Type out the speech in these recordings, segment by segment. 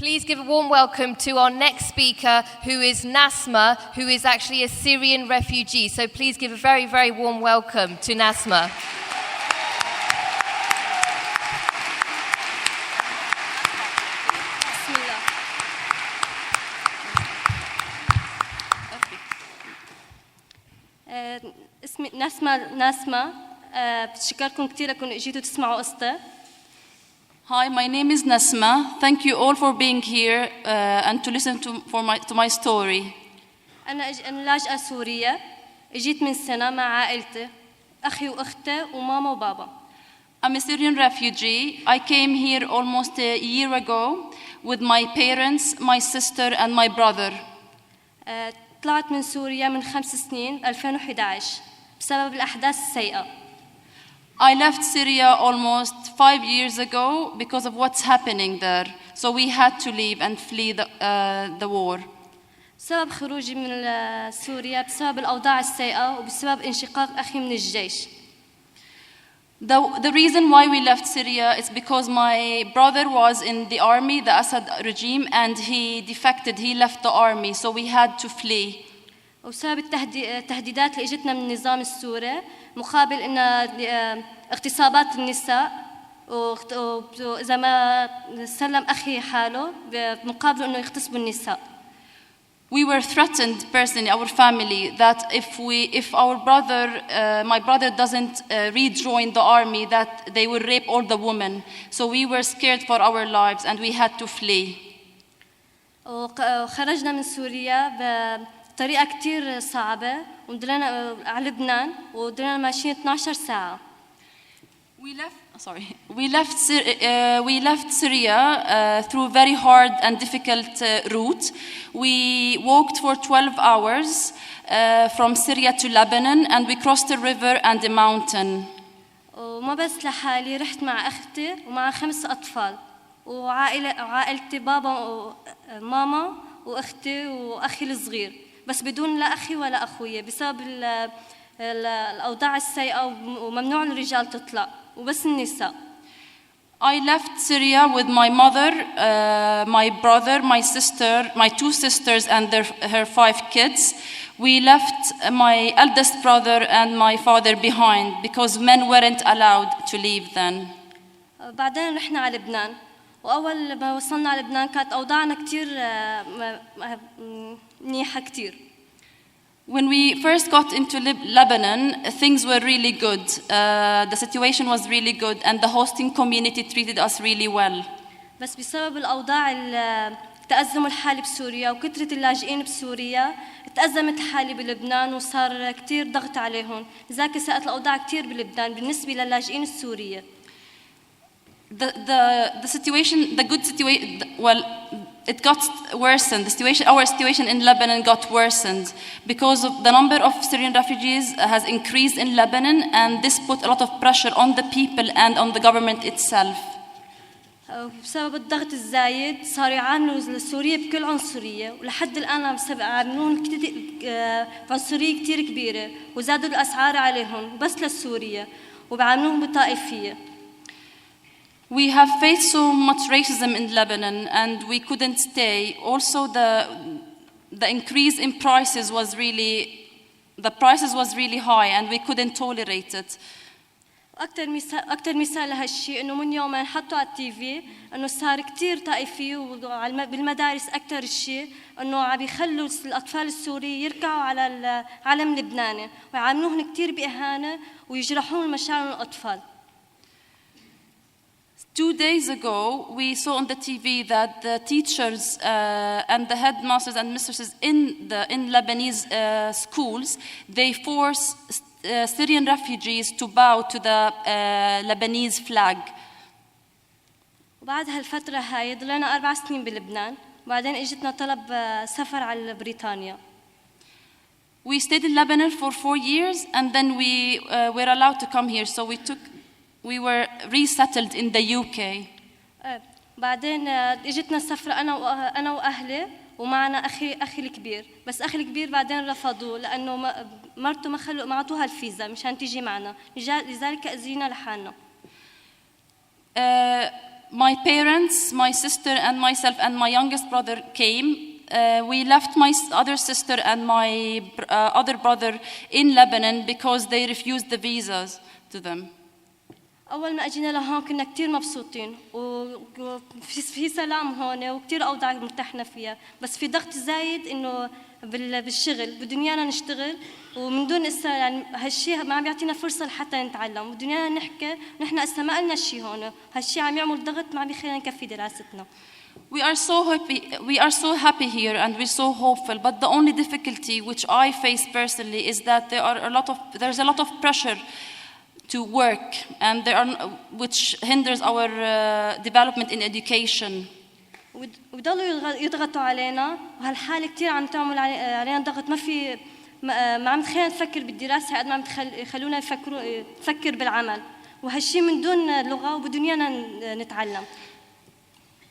Please give a warm welcome to our next speaker, who is Nasma, who is actually a Syrian refugee. So please give a very, very warm welcome to Nasma. اسمي نسمة بتشكركم كثير انكم اجيتوا تسمعوا قصتي. Hi, my name is Nasma. Thank you all for being here and to listen to my story. أنا لاجئة سورية. اجيت من سنة مع عائلتي، أخي وأختي وماما وبابا. I'm a Syrian refugee. I came here almost a year ago with my parents, my sister and my brother. طلعت من سوريا من 5 سنين 2011 بسبب الأحداث السيئة. I left Syria almost 5 years ago because of what's happening there. So we had to leave and flee the war. سبب خروجي من سوريا بسبب الأوضاع السيئة وبسبب انشقاق أخي من الجيش. The reason why we left Syria is because my brother was in the army, the Assad regime, and he defected, he left the army, so we had to flee. وبسبب التهديدات اللي اجتنا من النظام السوري مقابل ان اغتصابات النساء واذا ما سلم اخي حاله بمقابل انه يغتصبوا النساء. We were threatened personally, our family, that if our brother, my brother doesn't rejoin the army, that they will rape all the women. So we were scared for our lives and we had to flee. وخرجنا من سوريا بطريقة كتير صعبة ودلنا على لبنان ودلنا ماشيين 12 ساعة. We left Syria through a very hard and difficult route. We walked for 12 hours from Syria to Lebanon, and we crossed a river and a mountain. وما بس لحالي، رحت مع أختي ومع 5 أطفال وعائلتي بابا وماما وأختي وأخي الصغير، بس بدون لا أخي ولا أخويا بسبب الأوضاع السيئة وممنوع الرجال تطلع وبس النساء. I left Syria with my mother, my brother, my sister, my 2 sisters and her 5 kids. We left my eldest brother and my father behind because men weren't allowed to leave then. بعدين رحنا على لبنان، وأول ما وصلنا على لبنان كانت أوضاعنا كتير منيحة كتير. When we first got into Lebanon, things were really good. The situation was really good and the hosting community treated us really well. بس بسبب الأوضاع التأزم الحالي بسوريا وكثرة اللاجئين بسوريا تأزمت الحالة بلبنان وصار كتير ضغط عليهم، لذلك ساءت الأوضاع كتير بلبنان بالنسبة للاجئين السورية. The situation, the good situation, well, it got worsened. Our situation in Lebanon got worsened because of the number of Syrian refugees has increased in Lebanon, and this put a lot of pressure on the people and on the government itself. بسبب الضغط الزايد صاروا يعاملوا سوريا بكل عنصرية، ولحد الآن يعاملون بعنصرية كتير كبيرة، وزادوا الأسعار عليهم بس للسورية وبيعاملوهم بطائفية. We have faced so much racism in Lebanon and we couldn't stay. Also the increase in prices was really high and we couldn't tolerate it. أكتر مثال لهالشيء إنه من يومين حطوا على التي في إنه صار كتير طائفي بالمدارس أكتر الشيء إنه عم يخلوا الأطفال السوريين يركعوا على العلم اللبناني ويعاملوهم كتير بإهانة ويجرحون مشاعر الأطفال. 2 days ago, we saw on the TV that the teachers and the headmasters and mistresses in Lebanese schools, they force Syrian refugees to bow to the Lebanese flag. وبعد هالفترة هاي ضلينا 4 سنين بلبنان، وبعدين اجتنا طلب سفر على بريطانيا. We stayed in Lebanon for 4 years and then we were allowed to come here, so we were resettled in the UK. بعدين اجتنا السفرة أنا وأهلي ومعنا أخي الكبير، بس أخي الكبير بعدين رفضوه لأنه مرته ما عطوها الفيزا مشان تيجي معنا، لذلك أزينا لحالنا. my parents, my sister and myself and my youngest brother came. We left my other sister and my other brother in Lebanon because they refused the visas to them. أول ما أجينا لهون كنا كتير مبسوطين وفي سلام هون وكتير أوضاع مرتاحنا فيها بس في ضغط زايد إنه بالشغل بدنيانا نشتغل ومن دون يعني هالشيء ما عم يعطينا فرصة لحتى نتعلم بدنيانا نحكي نحن أصلا ما قلنا شيء هون هالشيء عم يعمل ضغط ما عم يخلينا نكفي دراستنا. We are so happy here and we're so hopeful, but the only difficulty which I face personally is that there's a lot of pressure to work and which hinders our development in education. ويضلوا يضغطوا علينا وهالحالة كتير عم تعمل علينا ضغط ما عم تخلينا نفكر بالدراسة قد ما عم يخلونا نفكر بالعمل وهالشيء من دون لغة وبدنيانا نتعلم.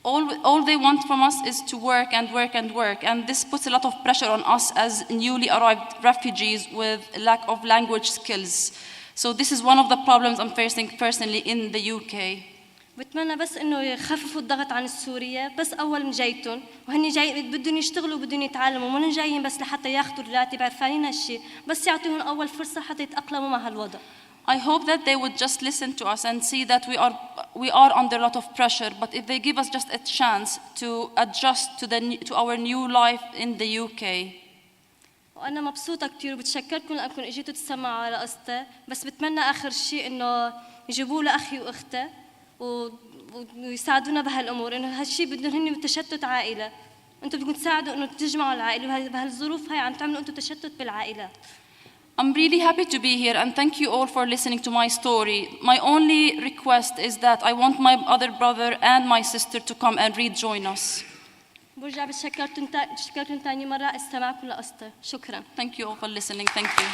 All they want from us is to work and work and work, and this puts a lot of pressure on us as newly arrived refugees with lack of language skills. So this is one of the problems I'm facing personally in the UK. بتمنى بس إنه يخففوا الضغط عن السورية بس أول من جايتهم وهني جاي بدهم يشتغلوا وبدهم يتعلموا مو جايين بس لحتى ياخذوا الراتب عارفين هالشيء بس يعطيهم أول فرصة حتى يتأقلموا مع هالوضع. I hope that they would just listen to us and see that we are under a lot of pressure, but if they give us just a chance to adjust to our new life in the UK. وأنا مبسوطة كتير وبتشكركم لأنكم إجيتوا تسمعوا على قصتي بس بتمنى آخر شيء إنه يجيبوا لي أخي وأختي ويساعدونا بهالأمور إنه هالشيء بدهم هني تشتت عائلة أنتم بدكم تساعدوا إنه تجمعوا العائلة وبهالظروف هاي عم تعملوا أنتم تشتت بالعائلات. I'm really happy to be here and thank you all for listening to my story. My only request is that I want my other brother and my sister to come and rejoin us. برجع بشكركم تاني مرة استمعكم لقصتي. شكرا. Thank you all for listening. Thank you.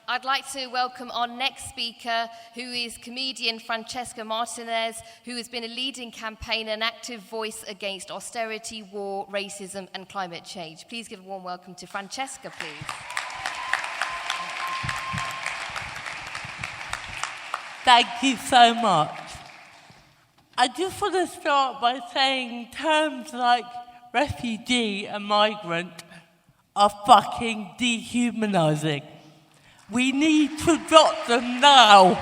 I'd like to welcome our next speaker, who is comedian Francesca Martinez, who has been a leading campaigner and active voice against austerity, war, racism and climate change. Please give a warm welcome to Francesca, please. Thank you so much. I just want to start by saying terms like refugee and migrant are fucking dehumanizing. We need to drop them now.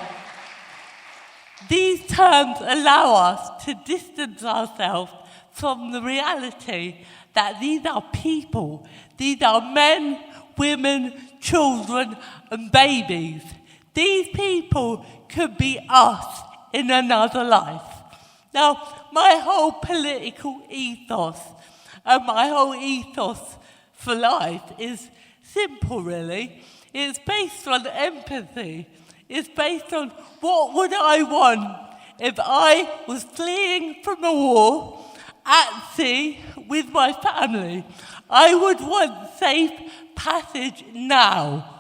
These terms allow us to distance ourselves from the reality that these are people. These are men, women, children, and babies. These people could be us in another life. Now, my whole political ethos and my whole ethos for life is simple, really. It's based on empathy. It's based on what would I want if I was fleeing from a war at sea with my family. I would want safe passage now.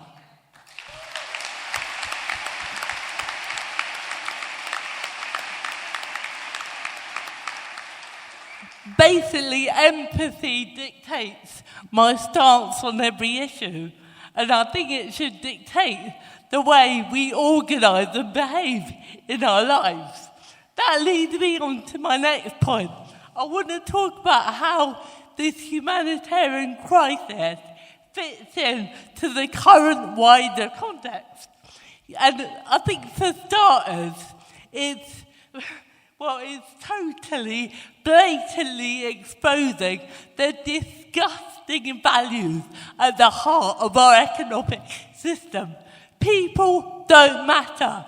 Basically, empathy dictates my stance on every issue. And I think it should dictate the way we organise and behave in our lives. That leads me on to my next point. I want to talk about how this humanitarian crisis fits in to the current wider context. And I think for starters, it's totally, blatantly exposing the disgusting values at the heart of our economic system. People don't matter.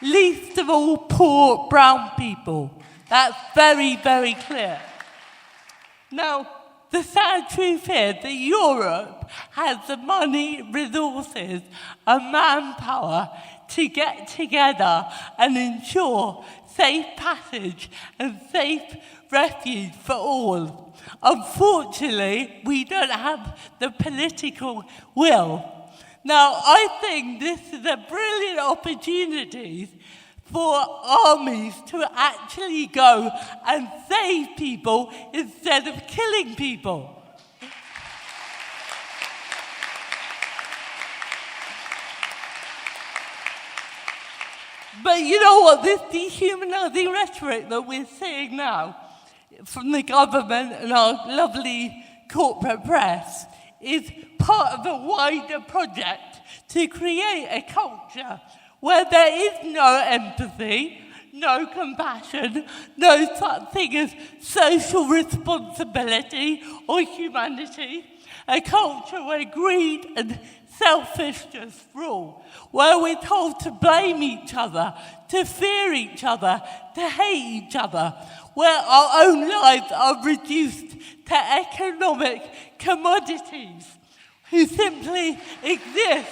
Least of all poor brown people. That's very, very clear. Now, the sad truth is that Europe has the money, resources, and manpower to get together and ensure safe passage and safe refuge for all. Unfortunately, we don't have the political will. Now, I think this is a brilliant opportunity for armies to actually go and save people instead of killing people. But you know what? This dehumanising rhetoric that we're seeing now from the government and our lovely corporate press is part of a wider project to create a culture where there is no empathy, no compassion, no such thing as social responsibility or humanity, a culture where greed and selfishness rule, where we're told to blame each other, to fear each other, to hate each other, where our own lives are reduced to economic commodities who simply exist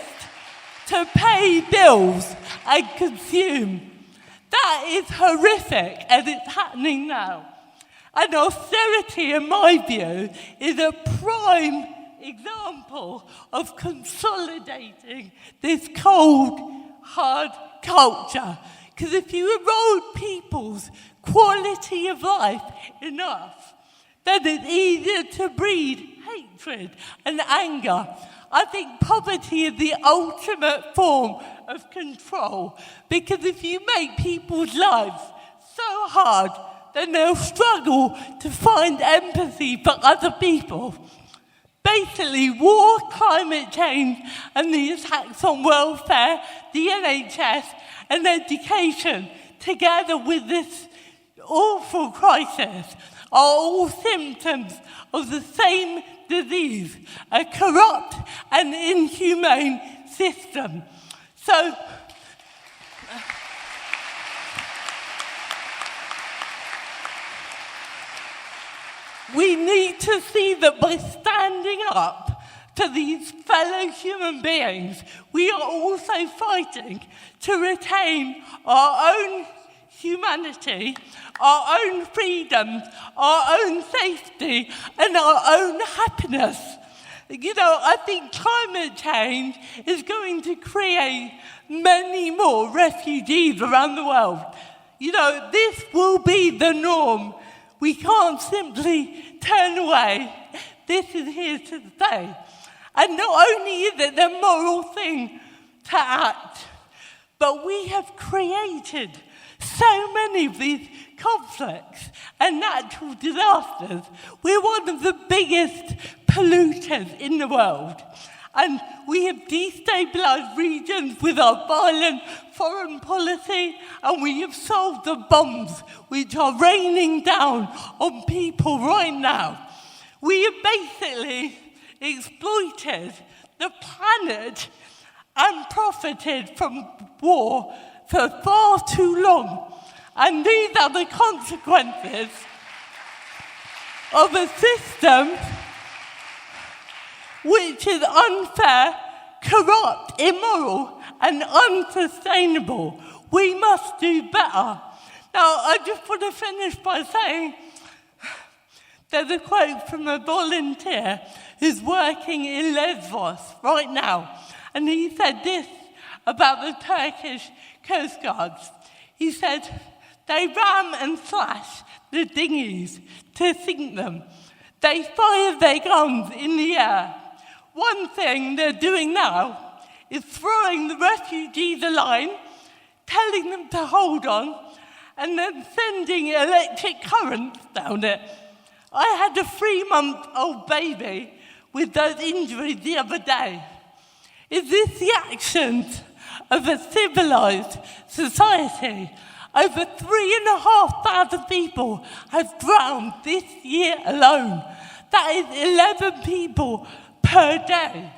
to pay bills and consume. That is horrific, and it's happening now. And austerity, in my view, is a prime example of consolidating this cold, hard culture. Because if you erode people's quality of life enough, then it's easier to breed hatred and anger. I think poverty is the ultimate form of control, because if you make people's lives so hard, then they'll struggle to find empathy for other people. Basically, war, climate change, and the attacks on welfare, the NHS, and education, together with this awful crisis, are all symptoms of the same disease, a corrupt and inhumane system. So, we need to see that by standing up to these fellow human beings, we are also fighting to retain our own humanity, our own freedoms, our own safety, and our own happiness. You know, I think climate change is going to create many more refugees around the world. You know, this will be the norm. We can't simply turn away. This is here to stay. And not only is it the moral thing to act, but we have created so many of these conflicts and natural disasters. We're one of the biggest polluters in the world. And we have destabilised regions with our violent foreign policy, and we have solved the bombs which are raining down on people right now. We have basically exploited the planet and profited from war for far too long. And these are the consequences of a system which is unfair, corrupt, immoral, and unsustainable. We must do better. Now, I just want to finish by saying there's a quote from a volunteer who's working in Lesbos right now, and he said this about the Turkish Coast Guards. He said, they ram and slash the dinghies to sink them. They fire their guns in the air. One thing they're doing now is throwing the refugees a line, telling them to hold on, and then sending electric currents down it. I had a 3-month-old baby with those injuries the other day. Is this the actions of a civilised society? Over 3,500 people have drowned this year alone. That is 11 people per day.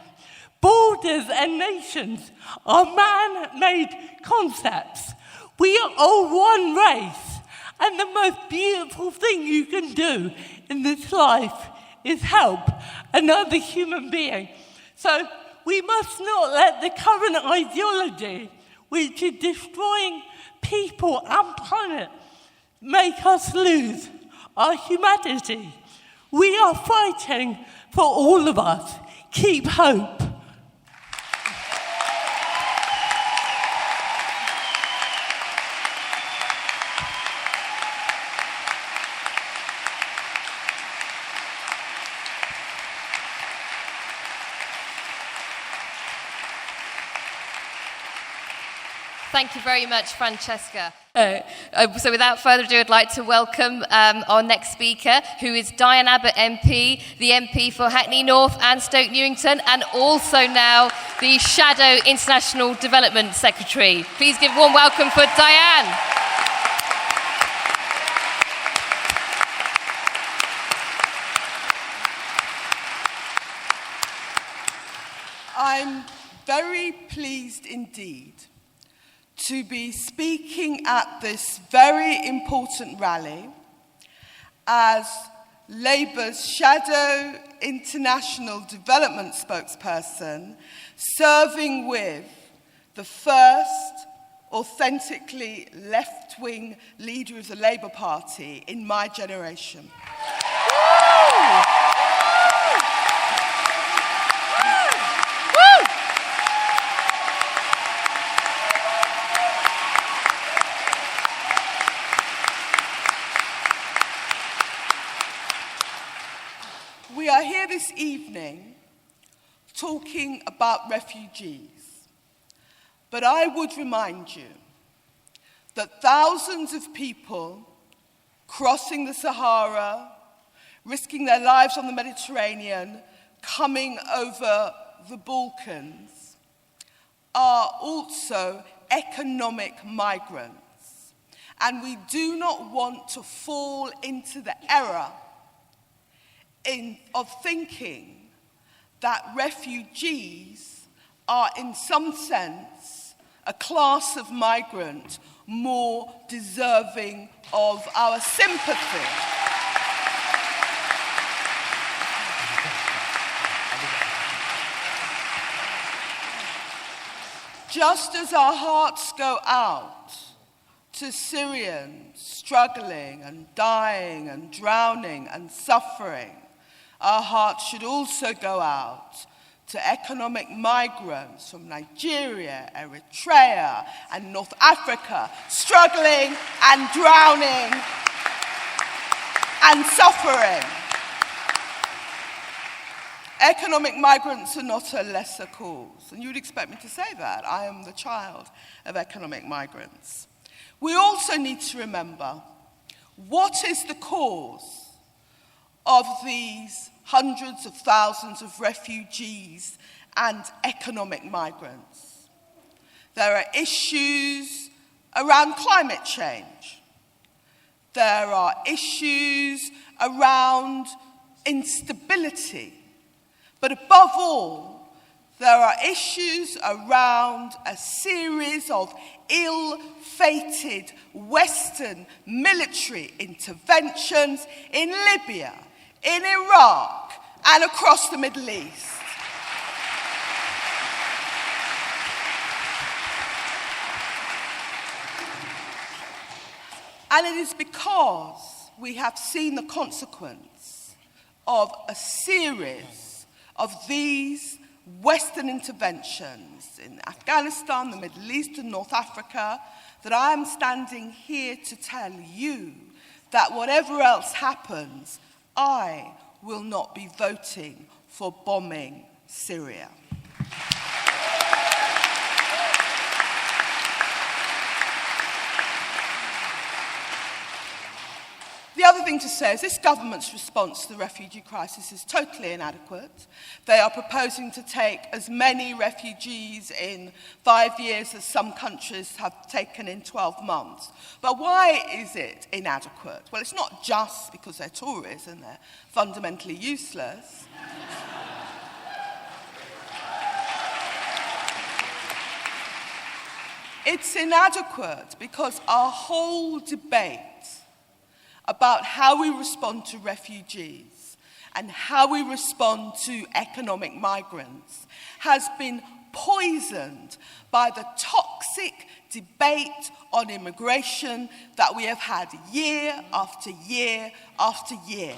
Borders and nations are man-made concepts. We are all one race, and the most beautiful thing you can do in this life is help another human being. So we must not let the current ideology, which is destroying people and planet, make us lose our humanity. We are fighting for all of us. Keep hope. Thank you very much, Francesca. So without further ado, I'd like to welcome our next speaker, who is Diane Abbott MP, the MP for Hackney North and Stoke Newington, and also now the Shadow International Development Secretary. Please give a warm welcome for Diane. I'm very pleased indeed to be speaking at this very important rally as Labour's Shadow International Development spokesperson, serving with the first authentically left-wing leader of the Labour Party in my generation. We are here this evening talking about refugees, but I would remind you that thousands of people crossing the Sahara, risking their lives on the Mediterranean, coming over the Balkans, are also economic migrants. And we do not want to fall into the error of thinking that refugees are, in some sense, a class of migrant more deserving of our sympathy. Just as our hearts go out to Syrians struggling and dying and drowning and suffering, our hearts should also go out to economic migrants from Nigeria, Eritrea, and North Africa, struggling and drowning and suffering. Economic migrants are not a lesser cause, and you would expect me to say that. I am the child of economic migrants. We also need to remember, what is the cause of these hundreds of thousands of refugees and economic migrants? There are issues around climate change. There are issues around instability. But above all, there are issues around a series of ill-fated Western military interventions in Libya, in Iraq, and across the Middle East. And it is because we have seen the consequence of a series of these Western interventions in Afghanistan, the Middle East, and North Africa that I am standing here to tell you that whatever else happens, I will not be voting for bombing Syria. The other thing to say is this government's response to the refugee crisis is totally inadequate. They are proposing to take as many refugees in 5 years as some countries have taken in 12 months. But why is it inadequate? Well, it's not just because they're Tories and they're fundamentally useless. It's inadequate because our whole debate about how we respond to refugees and how we respond to economic migrants has been poisoned by the toxic debate on immigration that we have had year after year after year.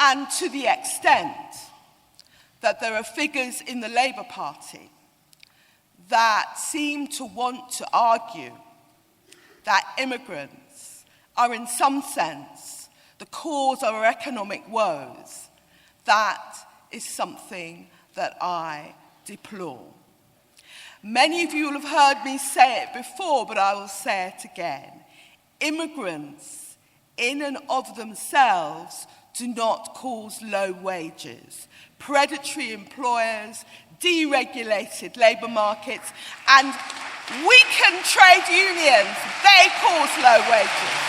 And to the extent that there are figures in the Labour Party that seem to want to argue that immigrants are in some sense the cause of our economic woes, That is something that I deplore. Many of you will have heard me say it before, but I will say it again. Immigrants, in and of themselves, do not cause low wages. Predatory employers, deregulated labour markets, and weakened trade unions, they cause low wages.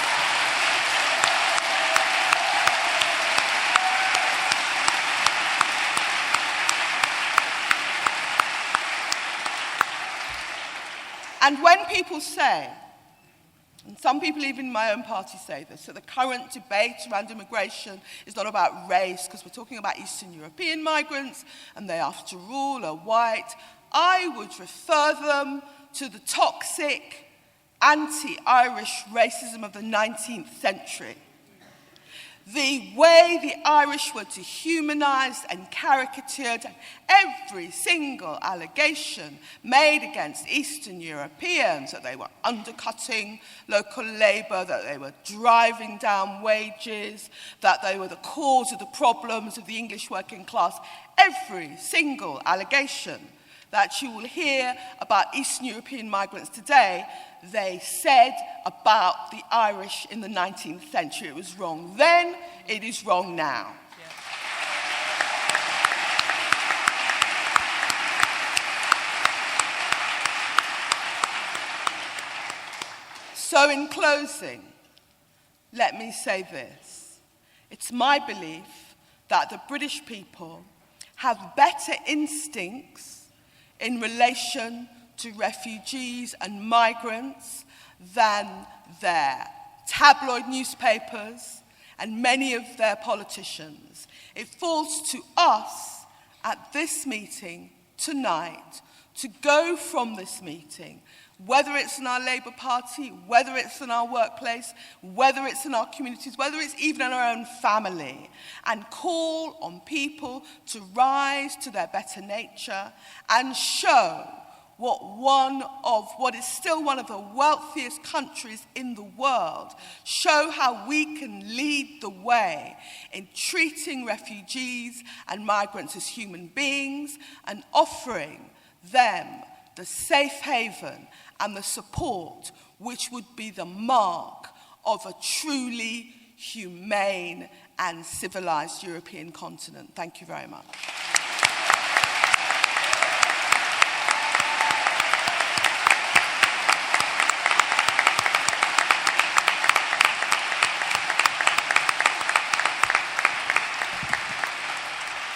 And when people say, and some people even in my own party say this, that the current debate around immigration is not about race, because we're talking about Eastern European migrants, and they, after all, are white, I would refer them to the toxic, anti-Irish racism of the 19th century. The way the Irish were dehumanised and caricatured, and every single allegation made against Eastern Europeans, that they were undercutting local labour, that they were driving down wages, that they were the cause of the problems of the English working class, every single allegation that you will hear about Eastern European migrants today, they said about the Irish in the 19th century. It was wrong then, it is wrong now. Yeah. So in closing, let me say this. It's my belief that the British people have better instincts in relation to refugees and migrants than their tabloid newspapers and many of their politicians. It falls to us at this meeting tonight to go from this meeting, whether it's in our Labour Party, whether it's in our workplace, whether it's in our communities, whether it's even in our own family, and call on people to rise to their better nature and show what is still one of the wealthiest countries in the world, show how we can lead the way in treating refugees and migrants as human beings and offering them the safe haven and the support which would be the mark of a truly humane and civilized European continent. Thank you very much.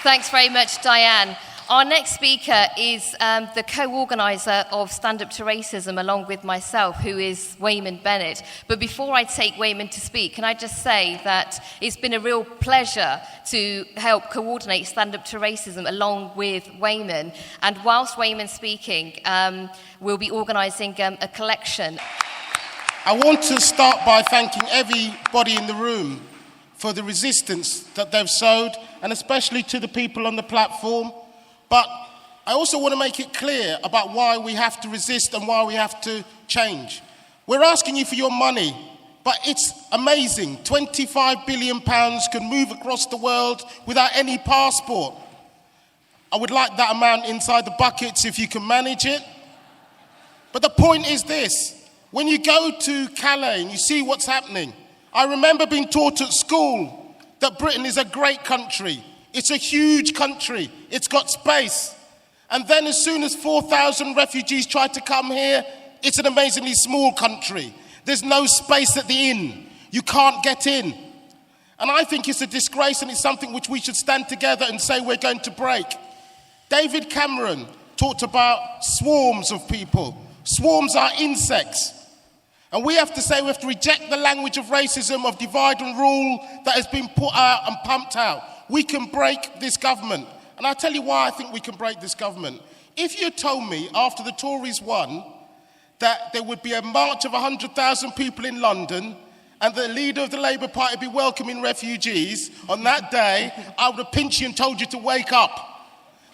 Thanks very much, Diane. Our next speaker is the co-organiser of Stand Up to Racism, along with myself, who is Weyman Bennett. But before I take Weyman to speak, can I just say that it's been a real pleasure to help coordinate Stand Up to Racism along with Weyman. And whilst Weyman's speaking, we'll be organising a collection. I want to start by thanking everybody in the room for the resistance that they've showed, and especially to the people on the platform. But I also want to make it clear about why we have to resist and why we have to change. We're asking you for your money, but it's amazing. £25 billion can move across the world without any passport. I would like that amount inside the buckets if you can manage it. But the point is this. When you go to Calais and you see what's happening, I remember being taught at school that Britain is a great country. It's a huge country. It's got space. And then as soon as 4,000 refugees tried to come here, it's an amazingly small country. There's no space at the inn. You can't get in. And I think it's a disgrace, and it's something which we should stand together and say we're going to break. David Cameron talked about swarms of people. Swarms are insects. And we have to say we have to reject the language of racism, of divide and rule that has been put out and pumped out. We can break this government. And I'll tell you why I think we can break this government. If you told me after the Tories won that there would be a march of 100,000 people in London and the leader of the Labour Party would be welcoming refugees on that day, I would have pinched you and told you to wake up.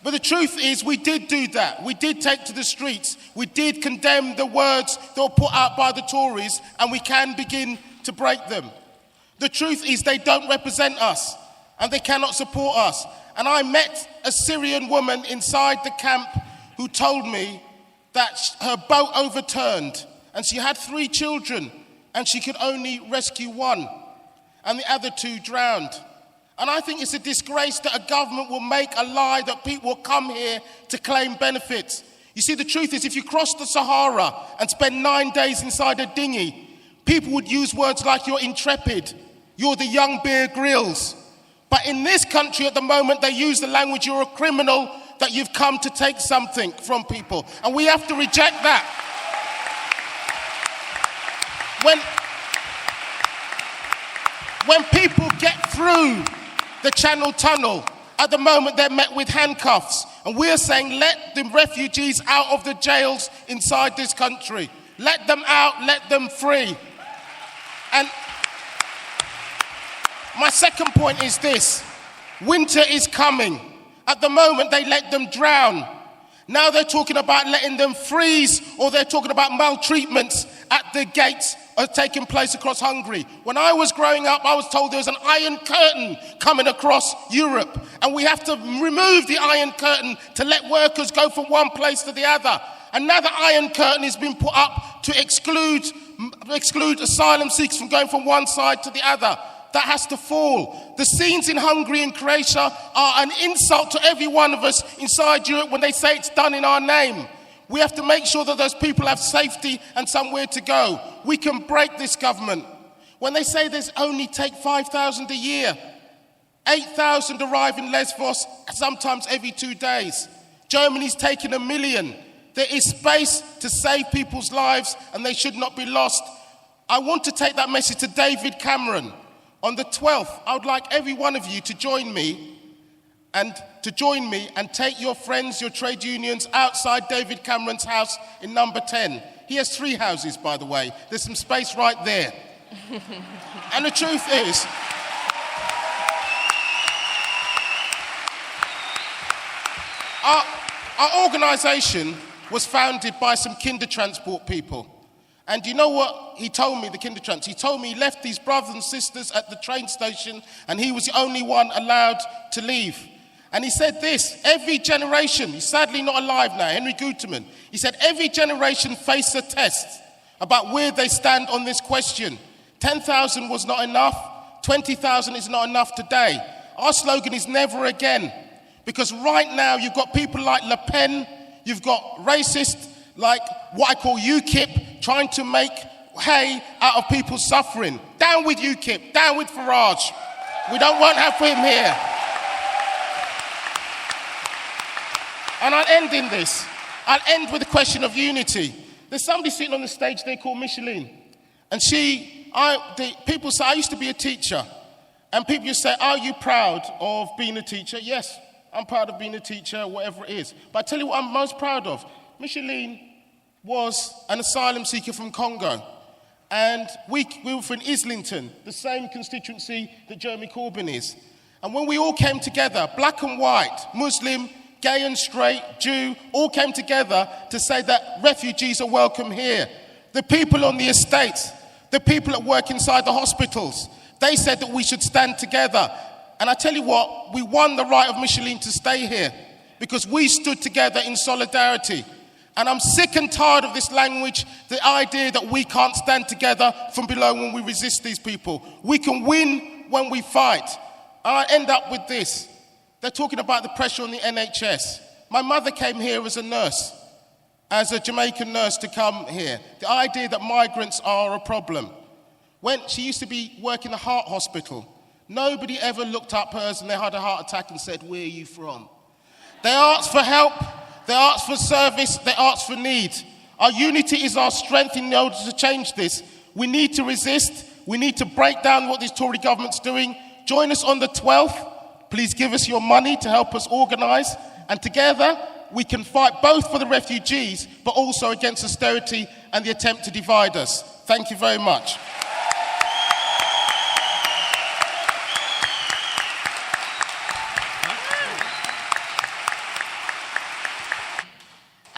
But the truth is, we did do that. We did take to the streets. We did condemn the words that were put out by the Tories, and we can begin to break them. The truth is, they don't represent us. and they cannot support us. And I met a Syrian woman inside the camp who told me that her boat overturned and she had 3 children and she could only rescue 1 and the other 2 drowned. And I think it's a disgrace that a government will make a lie that people will come here to claim benefits. You see, the truth is, if you cross the Sahara and spend 9 days inside a dinghy, people would use words like you're intrepid, you're the young Bear Grylls. But in this country at the moment, they use the language, you're a criminal, that you've come to take something from people. And we have to reject that. When people get through the Channel Tunnel, at the moment they're met with handcuffs. And we're saying, let the refugees out of the jails inside this country. Let them out, let them free. And my second point is this. Winter is coming. At the moment, they let them drown. Now they're talking about letting them freeze, or they're talking about maltreatments at the gates are taking place across Hungary. When I was growing up, I was told there was an iron curtain coming across Europe, and we have to remove the iron curtain to let workers go from one place to the other. Another iron curtain has been put up to exclude asylum seekers from going from one side to the other. That has to fall. The scenes in Hungary and Croatia are an insult to every one of us inside Europe when they say it's done in our name. We have to make sure that those people have safety and somewhere to go. We can break this government. When they say there's only take 5,000 a year, 8,000 arrive in Lesbos sometimes every 2 days. Germany's taking 1 million. There is space to save people's lives and they should not be lost. I want to take that message to David Cameron. On the 12th, I would like every one of you to join me and take your friends, your trade unions outside David Cameron's house in number 10. He has 3 houses, by the way. There's some space right there. And the truth is, our organisation was founded by some kinder transport people. And you know what he told me, the kinder trans? He told me he left his brothers and sisters at the train station and he was the only one allowed to leave. And he said this, every generation, he's sadly not alive now, Henry Guterman, he said every generation faces a test about where they stand on this question. 10,000 was not enough, 20,000 is not enough today. Our slogan is never again. Because right now you've got people like Le Pen, you've got racists like what I call UKIP, trying to make hay out of people's suffering. Down with UKIP, down with Farage. We don't want to have him here. And I'll end in this. I'll end with a question of unity. There's somebody sitting on the stage there called Micheline. And people say, I used to be a teacher. And people used to say, are you proud of being a teacher? Yes, I'm proud of being a teacher, whatever it is. But I tell you what I'm most proud of. Micheline was an asylum seeker from Congo. And we were from Islington, the same constituency that Jeremy Corbyn is. And when we all came together, black and white, Muslim, gay and straight, Jew, all came together to say that refugees are welcome here. The people on the estates, the people that work inside the hospitals, they said that we should stand together. And I tell you what, we won the right of Micheline to stay here because we stood together in solidarity. And I'm sick and tired of this language, the idea that we can't stand together from below when we resist these people. We can win when we fight. And I end up with this. They're talking about the pressure on the NHS. My mother came here as a nurse, as a Jamaican nurse to come here. The idea that migrants are a problem. When she used to be working in a heart hospital, nobody ever looked up hers and they had a heart attack and said, where are you from? They asked for help. They ask for service, they ask for need. Our unity is our strength in order to change this. We need to resist. We need to break down what this Tory government's doing. Join us on the 12th. Please give us your money to help us organise. And together, we can fight both for the refugees, but also against austerity and the attempt to divide us. Thank you very much.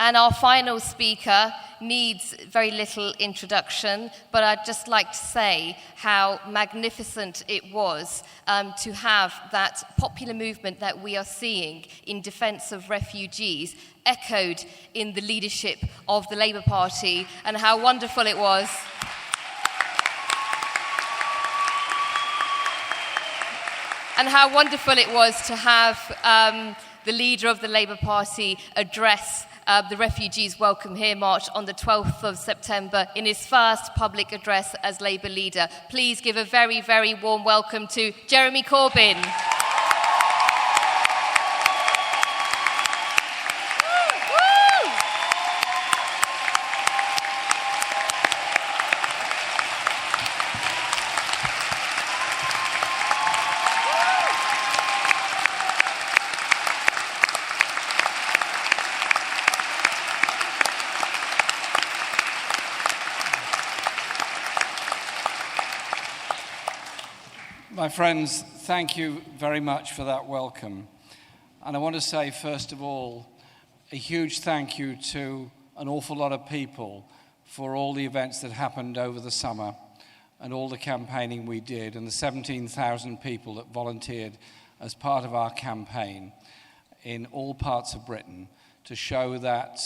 And our final speaker needs very little introduction, but I'd just like to say how magnificent it was to have that popular movement that we are seeing in defence of refugees echoed in the leadership of the Labour Party, and how wonderful it was. And how wonderful it was to have the leader of the Labour Party address the Refugees Welcome Here March on the 12th of September in his first public address as Labour leader. Please give a very, very warm welcome to Jeremy Corbyn. My friends, thank you very much for that welcome. And I want to say, first of all, a huge thank you to an awful lot of people for all the events that happened over the summer and all the campaigning we did, and the 17,000 people that volunteered as part of our campaign in all parts of Britain to show that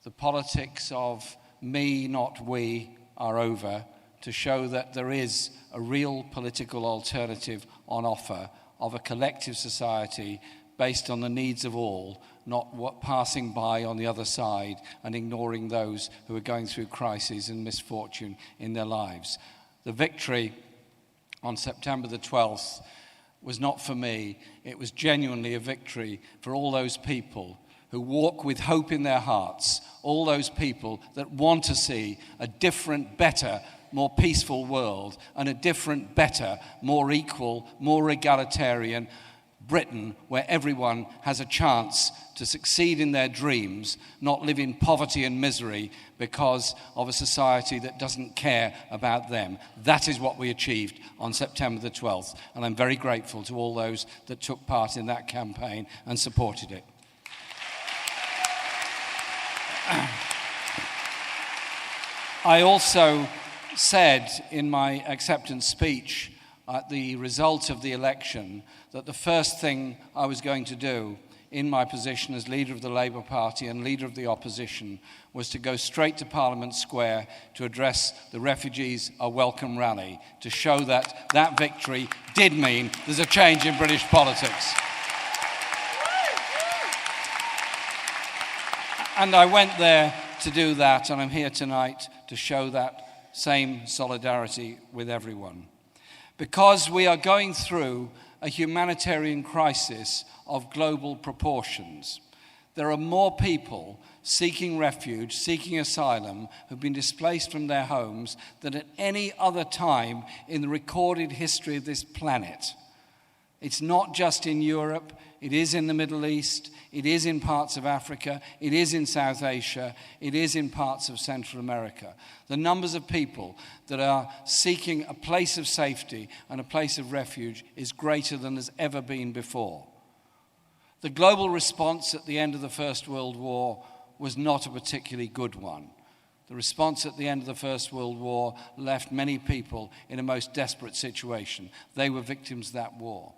the politics of me, not we, are over, to show that there is a real political alternative on offer of a collective society based on the needs of all, not what passing by on the other side and ignoring those who are going through crises and misfortune in their lives. The victory on September the 12th was not for me. It was genuinely a victory for all those people who walk with hope in their hearts, all those people that want to see a different, better, more peaceful world, and a different, better, more equal, more egalitarian Britain where everyone has a chance to succeed in their dreams, not live in poverty and misery because of a society that doesn't care about them. That is what we achieved on September the 12th, and I'm very grateful to all those that took part in that campaign and supported it. I also said in my acceptance speech at the result of the election that the first thing I was going to do in my position as leader of the Labour Party and leader of the opposition was to go straight to Parliament Square to address the Refugees Are Welcome rally, to show that that victory did mean there's a change in British politics. And I went there to do that, and I'm here tonight to show that same solidarity with everyone. Because we are going through a humanitarian crisis of global proportions. There are more people seeking refuge, seeking asylum, who've been displaced from their homes than at any other time in the recorded history of this planet. It's not just in Europe, it is in the Middle East, it is in parts of Africa, it is in South Asia, it is in parts of Central America. The numbers of people that are seeking a place of safety and a place of refuge is greater than has ever been before. The global response at the end of the First World War was not a particularly good one. The response at the end of the First World War left many people in a most desperate situation. They were victims of that war.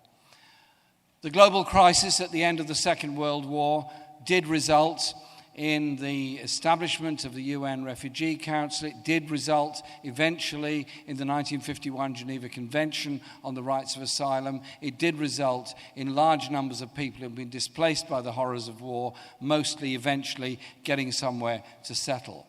The global crisis at the end of the Second World War did result in the establishment of the UN Refugee Council. It did result eventually in the 1951 Geneva Convention on the Rights of Asylum. It did result in large numbers of people who have been displaced by the horrors of war, mostly eventually getting somewhere to settle.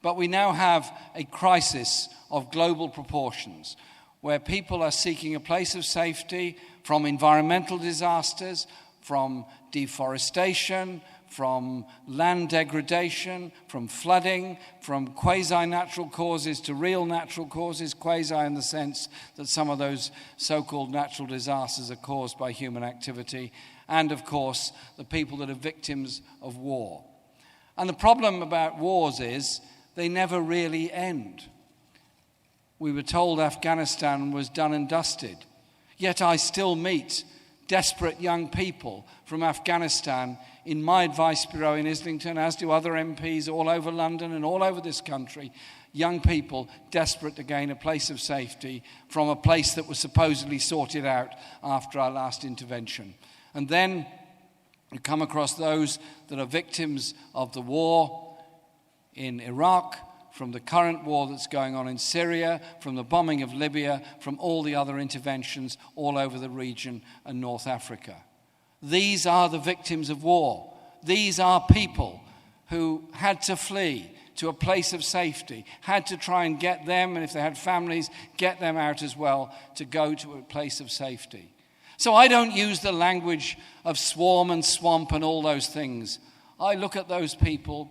But we now have a crisis of global proportions where people are seeking a place of safety from environmental disasters, from deforestation, from land degradation, from flooding, from quasi-natural causes to real natural causes, quasi in the sense that some of those so-called natural disasters are caused by human activity, and of course the people that are victims of war. And the problem about wars is they never really end. We were told Afghanistan was done and dusted. Yet I still meet desperate young people from Afghanistan in my advice bureau in Islington, as do other MPs all over London and all over this country. Young people desperate to gain a place of safety from a place that was supposedly sorted out after our last intervention. And then you come across those that are victims of the war in Iraq, from the current war that's going on in Syria, from the bombing of Libya, from all the other interventions all over the region and North Africa. These are the victims of war. These are people who had to flee to a place of safety, had to try and get them, and if they had families, get them out as well to go to a place of safety. So I don't use the language of swarm and swamp and all those things. I look at those people,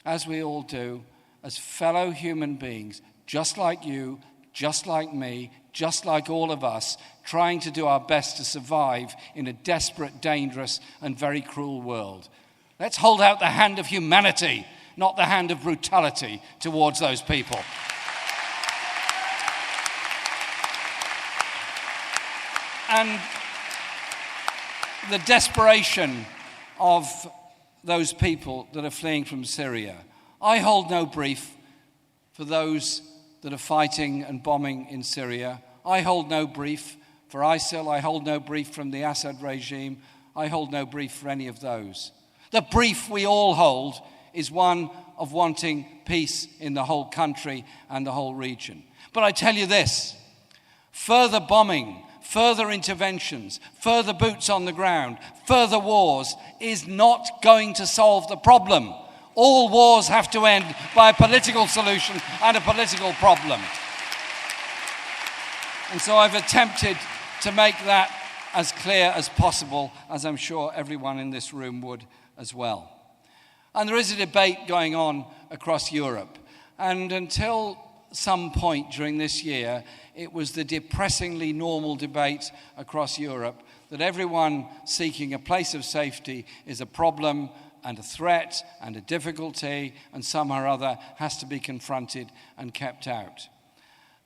as we all do, as fellow human beings, just like you, just like me, just like all of us, trying to do our best to survive in a desperate, dangerous, and very cruel world. Let's hold out the hand of humanity, not the hand of brutality towards those people. And the desperation of those people that are fleeing from Syria. I hold no brief for those that are fighting and bombing in Syria. I hold no brief for ISIL. I hold no brief from the Assad regime. I hold no brief for any of those. The brief we all hold is one of wanting peace in the whole country and the whole region. But I tell you this, further bombing, further interventions, further boots on the ground, further wars is not going to solve the problem. All wars have to end by a political solution and a political problem. And so I've attempted to make that as clear as possible, as I'm sure everyone in this room would as well. And there is a debate going on across Europe. And until some point during this year, it was the depressingly normal debate across Europe that everyone seeking a place of safety is a problem and a threat and a difficulty, and somehow or other has to be confronted and kept out.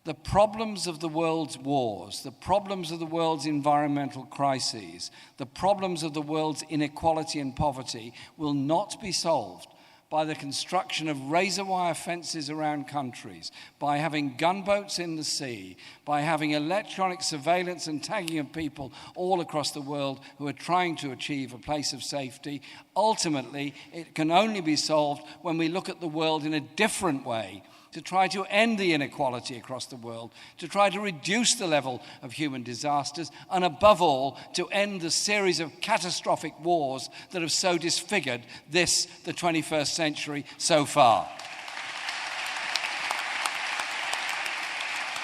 The problems of the world's wars, the problems of the world's environmental crises, the problems of the world's inequality and poverty will not be solved by the construction of razor wire fences around countries, by having gunboats in the sea, by having electronic surveillance and tagging of people all across the world who are trying to achieve a place of safety. Ultimately, it can only be solved when we look at the world in a different way, to try to end the inequality across the world, to try to reduce the level of human disasters, and above all, to end the series of catastrophic wars that have so disfigured the 21st century so far.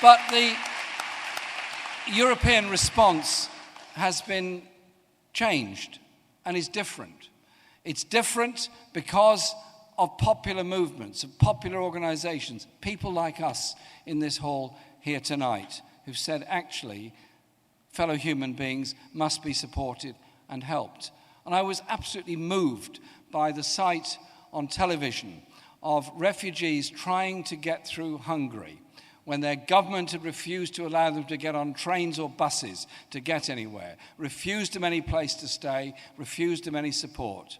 But the European response has been changed and is different. It's different because of popular movements, of popular organizations, people like us in this hall here tonight who've said, actually, fellow human beings must be supported and helped. And I was absolutely moved by the sight on television of refugees trying to get through Hungary when their government had refused to allow them to get on trains or buses to get anywhere, refused them any place to stay, refused them any support.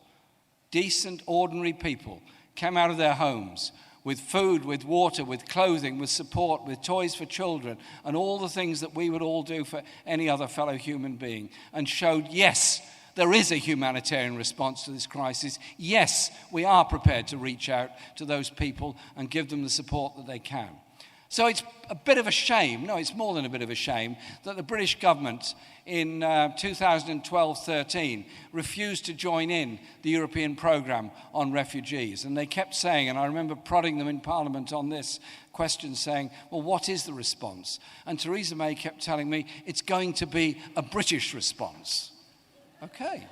Decent, ordinary people came out of their homes with food, with water, with clothing, with support, with toys for children, and all the things that we would all do for any other fellow human being, and showed, yes, there is a humanitarian response to this crisis. Yes, we are prepared to reach out to those people and give them the support that they can. So it's a bit of a shame, no, it's more than a bit of a shame, that the British government in 2012-13 refused to join in the European programme on refugees. And they kept saying, and I remember prodding them in Parliament on this question, saying, well, what is the response? And Theresa May kept telling me, it's going to be a British response. Okay.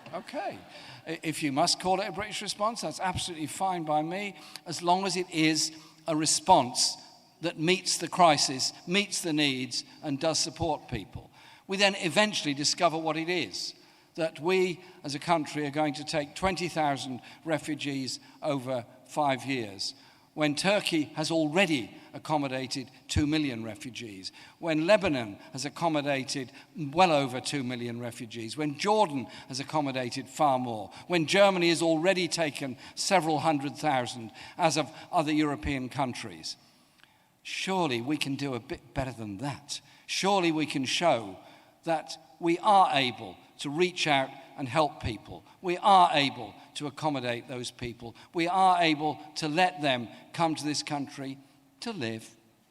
If you must call it a British response, that's absolutely fine by me, as long as it is a response that meets the crisis, meets the needs, and does support people. We then eventually discover what it is, that we as a country are going to take 20,000 refugees over 5 years, when Turkey has already accommodated 2 million refugees, when Lebanon has accommodated well over 2 million refugees, when Jordan has accommodated far more, when Germany has already taken several 100,000, as of other European countries. Surely we can do a bit better than that. Surely we can show that we are able to reach out and help people. We are able to accommodate those people. We are able to let them come to this country to live,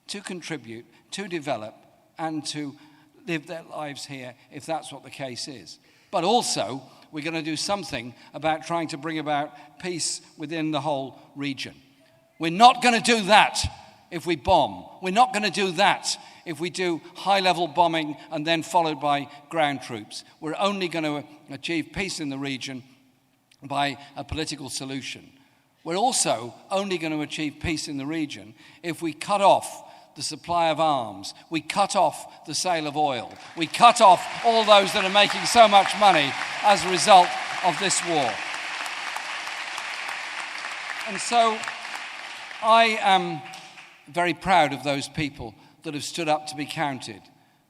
to contribute, to develop, and to live their lives here, if that's what the case is. But also, we're going to do something about trying to bring about peace within the whole region. We're not going to do that if we bomb. We're not going to do that if we do high-level bombing and then followed by ground troops. We're only going to achieve peace in the region by a political solution. We're also only going to achieve peace in the region if we cut off the supply of arms, we cut off the sale of oil, we cut off all those that are making so much money as a result of this war. And so I am very proud of those people that have stood up to be counted.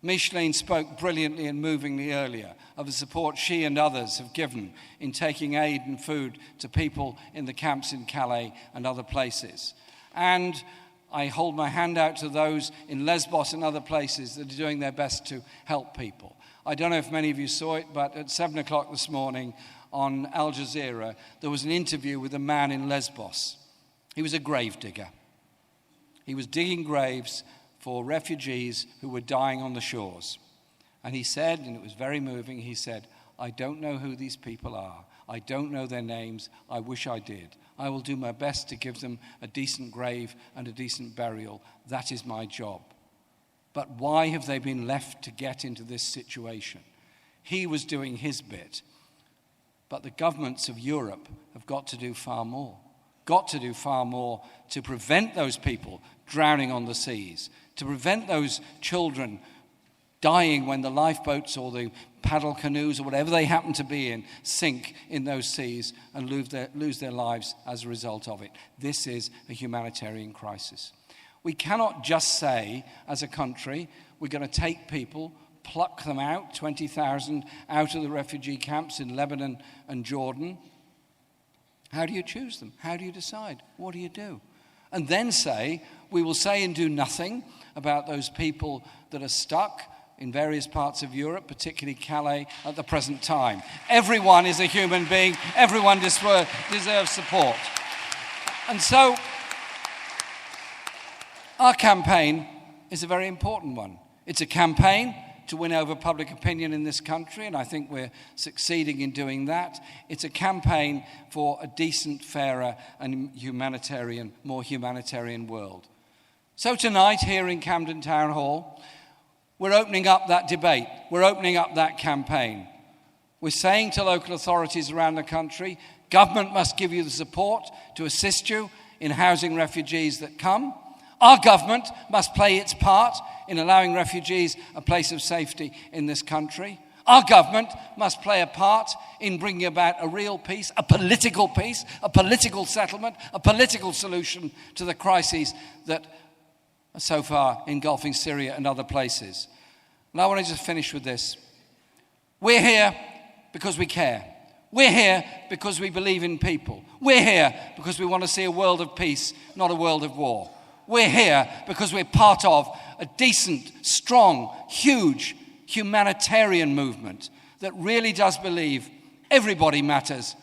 Micheline spoke brilliantly and movingly earlier of the support she and others have given in taking aid and food to people in the camps in Calais and other places. And I hold my hand out to those in Lesbos and other places that are doing their best to help people. I don't know if many of you saw it, but at 7 o'clock this morning on Al Jazeera, there was an interview with a man in Lesbos. He was a grave digger. He was digging graves for refugees who were dying on the shores. And he said, and it was very moving, he said, I don't know who these people are. I don't know their names. I wish I did. I will do my best to give them a decent grave and a decent burial. That is my job. But why have they been left to get into this situation? He was doing his bit. But the governments of Europe have got to do far more. Got to do far more to prevent those people drowning on the seas, to prevent those children dying when the lifeboats or the paddle canoes or whatever they happen to be in sink in those seas and lose their lives as a result of it. This is a humanitarian crisis. We cannot just say, as a country, we're going to take people, pluck them out, 20,000 out of the refugee camps in Lebanon and Jordan. How do you choose them? How do you decide? What do you do? And then say, we will say and do nothing about those people that are stuck in various parts of Europe, particularly Calais, at the present time. Everyone is a human being. Everyone deserves support. And so our campaign is a very important one. It's a campaign to win over public opinion in this country, and I think we're succeeding in doing that. It's a campaign for a decent, fairer, and more humanitarian world. So tonight, here in Camden Town Hall, we're opening up that debate. We're opening up that campaign. We're saying to local authorities around the country, government must give you the support to assist you in housing refugees that come. Our government must play its part in allowing refugees a place of safety in this country. Our government must play a part in bringing about a real peace, a political settlement, a political solution to the crises that are so far engulfing Syria and other places. And I want to just finish with this. We're here because we care. We're here because we believe in people. We're here because we want to see a world of peace, not a world of war. We're here because we're part of a decent, strong, huge humanitarian movement that really does believe everybody matters,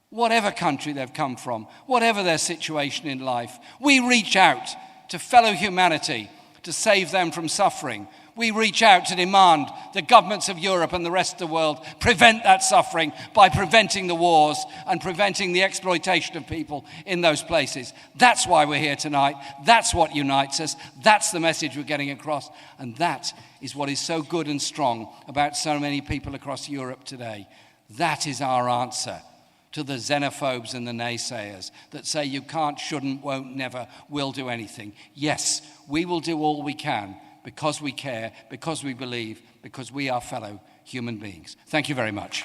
whatever country they've come from, whatever their situation in life. We reach out to fellow humanity to save them from suffering. We reach out to demand the governments of Europe and the rest of the world prevent that suffering by preventing the wars and preventing the exploitation of people in those places. That's why we're here tonight. That's what unites us. That's the message we're getting across. And that is what is so good and strong about so many people across Europe today. That is our answer to the xenophobes and the naysayers that say you can't, shouldn't, won't, never, will do anything. Yes, we will do all we can because we care, because we believe, because we are fellow human beings. Thank you very much.